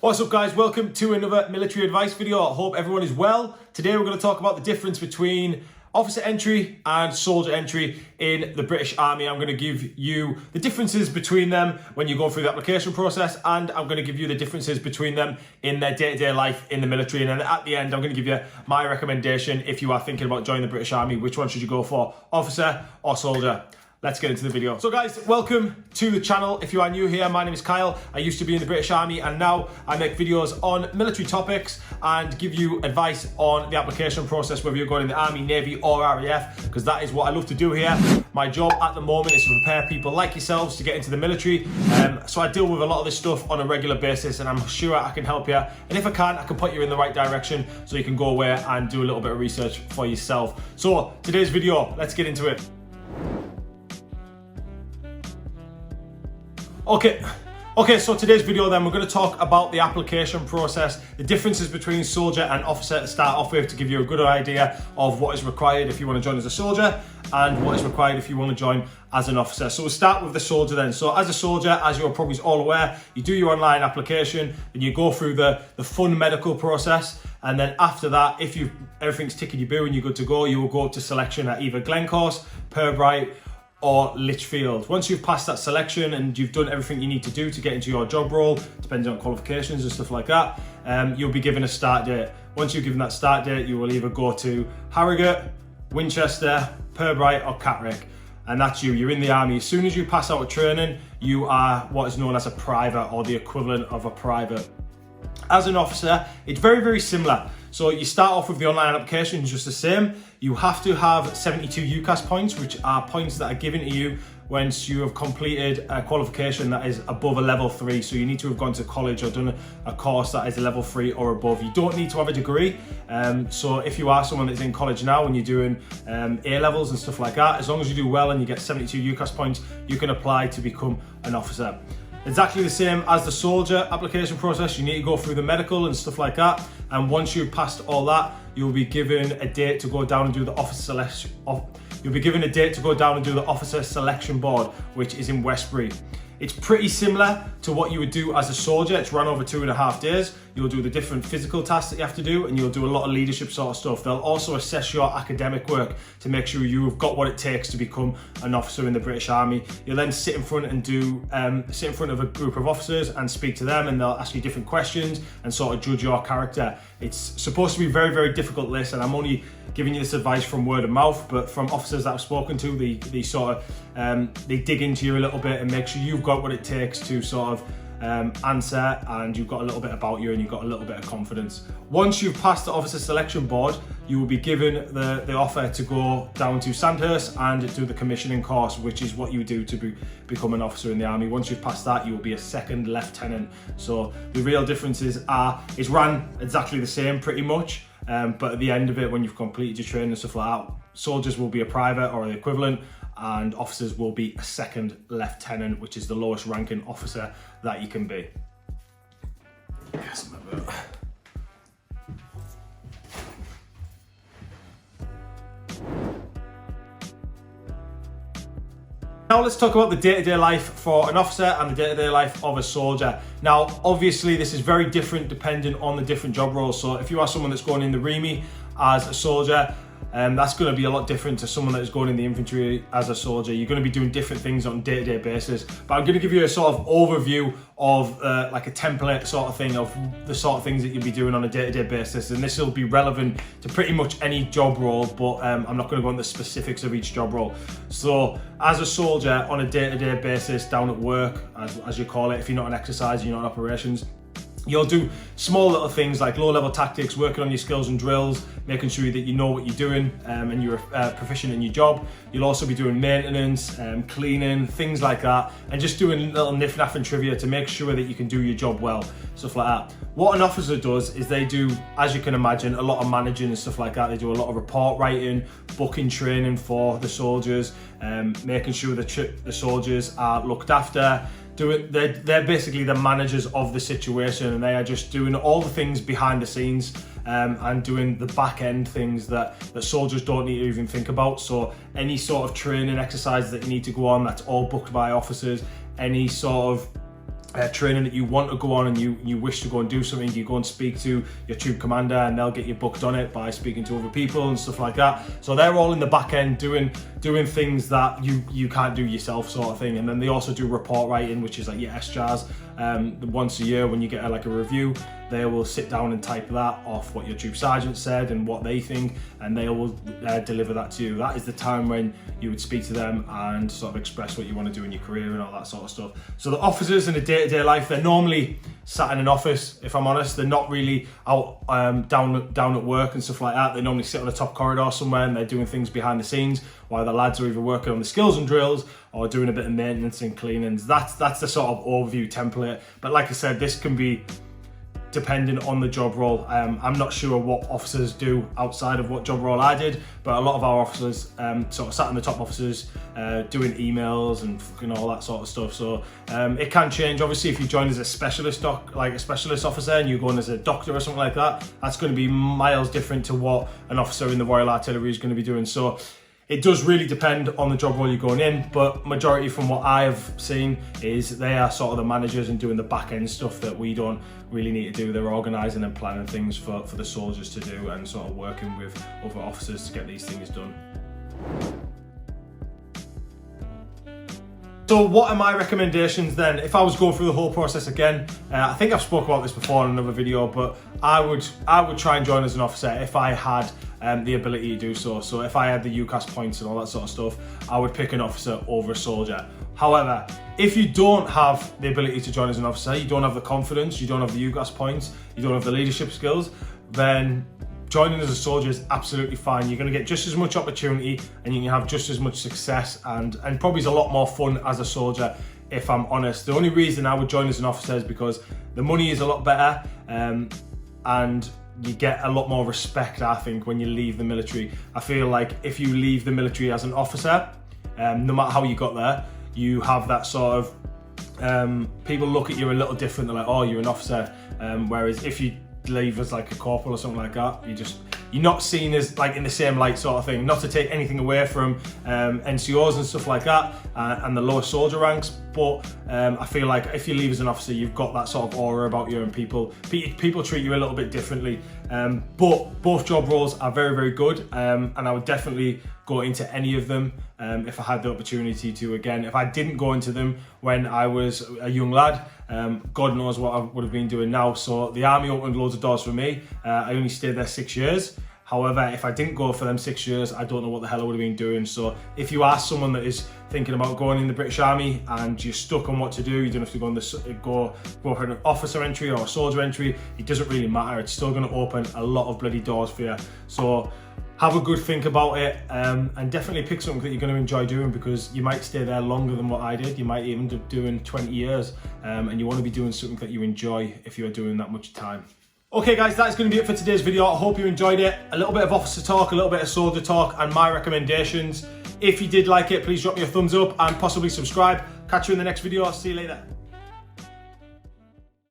What's up guys, welcome to another military advice video. I hope everyone is well. Today we're going to talk about the difference between officer entry and soldier entry in the British Army. I'm going to give you the differences between them when you go through the application process, and I'm going to give you the differences between them in their day-to-day life in the military. And then at the end, I'm going to give you my recommendation if you are thinking about joining the British Army. Which one should you go for, officer or soldier? Let's get into the video. So guys, welcome to the channel. If you are new here, my name is Kyle. I used to be in the British Army and now I make videos on military topics and give you advice on the application process, whether you're going in the Army, Navy or RAF, because that is what I love to do here. My job at the moment is to prepare people like yourselves to get into the military. So I deal with a lot of this stuff on a regular basis, and I'm sure I can help you. And if I can't, I can put you in the right direction so you can go away and do a little bit of research for yourself. So today's video, let's get into it. Okay, so today's video then, we're going to talk about the application process, the differences between soldier and officer to start off with, to give you a good idea of what is required if you want to join as a soldier and what is required if you want to join as an officer. So we'll start with the soldier then. So as a soldier, as you're probably all aware, you do your online application and you go through the full medical process. And then after that, if everything's ticking your boo and you're good to go, you will go up to selection at either Glencorse, Pirbright, or Lichfield. Once you've passed that selection and you've done everything you need to do to get into your job role, depending on qualifications and stuff like that, you'll be given a start date. Once you're given that start date, you will either go to Harrogate, Winchester, Pirbright or Catterick. And that's you. You're in the Army. As soon as you pass out of training, you are what is known as a private, or the equivalent of a private. As an officer, it's very, very similar. So you start off with the online application, just the same. You have to have 72 UCAS points, which are points that are given to you once you have completed a qualification that is above a level 3. So you need to have gone to college or done a course that is a level 3 or above. You don't need to have a degree. So if you are someone that's in college now and you're doing A-levels and stuff like that, as long as you do well and you get 72 UCAS points, you can apply to become an officer. Exactly the same as the soldier application process. You need to go through the medical and stuff like that. And once you've passed all that, you'll be given a date to go down and do the officer selection. You'll be given a date to go down and do the officer selection board, which is in Westbury. It's pretty similar to what you would do as a soldier. It's run over 2.5 days. You'll do the different physical tasks that you have to do, and you'll do a lot of leadership sort of stuff. They'll also assess your academic work to make sure you've got what it takes to become an officer in the British Army. You'll then sit in front of a group of officers and speak to them, and they'll ask you different questions and sort of judge your character. It's supposed to be very, very difficult list, and I'm only giving you this advice from word of mouth, but from officers that I've spoken to, they sort of they dig into you a little bit and make sure you've got what it takes to sort of answer, and you've got a little bit about you and you've got a little bit of confidence. Once you've passed the officer selection board, you will be given the offer to go down to Sandhurst and do the commissioning course, which is what you do to become an officer in the Army. Once you've passed that, you will be a second lieutenant. So the real differences are, it's ran exactly the same pretty much. But at the end of it, when you've completed your training and stuff like that, soldiers will be a private or the equivalent, and officers will be a second lieutenant, which is the lowest ranking officer that you can be. Yes, my bad. Now let's talk about the day-to-day life for an officer and the day-to-day life of a soldier. Now, obviously, this is very different depending on the different job roles. So if you are someone that's going in the REME as a soldier, that's going to be a lot different to someone that is going in the infantry as a soldier. You're going to be doing different things on a day-to-day basis. But I'm going to give you a sort of overview of like a template sort of thing of the sort of things that you'll be doing on a day-to-day basis. And this will be relevant to pretty much any job role, but I'm not going to go into the specifics of each job role. So as a soldier on a day-to-day basis, down at work, as you call it, if you're not on exercise, you're not on operations, you'll do small little things like low-level tactics, working on your skills and drills, making sure that you know what you're doing and you're proficient in your job. You'll also be doing maintenance, cleaning, things like that, and just doing little niff-naff and trivia to make sure that you can do your job well, stuff like that. What an officer does is they do, as you can imagine, a lot of managing and stuff like that. They do a lot of report writing, booking training for the soldiers, making sure the soldiers are looked after. They're basically the managers of the situation, and they are just doing all the things behind the scenes and doing the back end things that soldiers don't need to even think about. So any sort of training exercises that you need to go on, that's all booked by officers. Any sort of training that you want to go on and you wish to go and do something, you go and speak to your troop commander and they'll get you booked on it by speaking to other people and stuff like that. So they're all in the back end doing things that you can't do yourself, sort of thing. And then they also do report writing, which is like your SJARs. Once a year when you get a review, they will sit down and type that off what your troop sergeant said and what they think, and they will deliver that to you. That is the time when you would speak to them and sort of express what you want to do in your career and all that sort of stuff. So the officers in a day-to-day life, they're normally sat in an office, if I'm honest. They're not really out down at work and stuff like that. They normally sit on the top corridor somewhere and they're doing things behind the scenes while the lads are either working on the skills and drills or doing a bit of maintenance and cleanings. That's the sort of overview template. But like I said, this can be depending on the job role. I'm not sure what officers do outside of what job role I did, but a lot of our officers sort of sat in the top officers doing emails and fucking all that sort of stuff. So it can change. Obviously, if you join as a specialist specialist officer and you're going as a doctor or something like that, that's going to be miles different to what an officer in the Royal Artillery is going to be doing. So it does really depend on the job role you're going in, but majority from what I've seen is they are sort of the managers and doing the back end stuff that we don't really need to do. They're organising and planning things for the soldiers to do and sort of working with other officers to get these things done. So what are my recommendations then? If I was going through the whole process again, I think I've spoke about this before in another video, but I would try and join as an officer if I had the ability to do so. So if I had the UCAS points and all that sort of stuff, I would pick an officer over a soldier. However, if you don't have the ability to join as an officer, you don't have the confidence, you don't have the UCAS points, you don't have the leadership skills, then joining as a soldier is absolutely fine. You're going to get just as much opportunity and you can have just as much success and probably is a lot more fun as a soldier, if I'm honest. The only reason I would join as an officer is because the money is a lot better and you get a lot more respect, I think, when you leave the military. I feel like if you leave the military as an officer, no matter how you got there, you have that sort of, people look at you a little different. They're like, oh, you're an officer. Whereas if you leave as like a corporal or something like that, you're not seen as like in the same light, sort of thing. Not to take anything away from NCOs and stuff like that and the lower soldier ranks, but I feel like if you leave as an officer, you've got that sort of aura about you and people treat you a little bit differently. But both job roles are very, very good, and I would definitely go into any of them if I had the opportunity to again. If I didn't go into them when I was a young lad, God knows what I would have been doing now. So the army opened loads of doors for me. I only stayed there 6 years. However, if I didn't go for them 6 years, I don't know what the hell I would have been doing. So if you are someone that is thinking about going in the British Army and you're stuck on what to do, you don't have to go for an officer entry or a soldier entry, it doesn't really matter. It's still going to open a lot of bloody doors for you. So have a good think about it and definitely pick something that you're going to enjoy doing, because you might stay there longer than what I did. You might even end up doing 20 years and you want to be doing something that you enjoy if you're doing that much time. Okay guys, that's going to be it for today's video. I hope you enjoyed it. A little bit of officer talk, a little bit of soldier talk and my recommendations. If you did like it, please drop me a thumbs up and possibly subscribe. Catch you in the next video. See you later.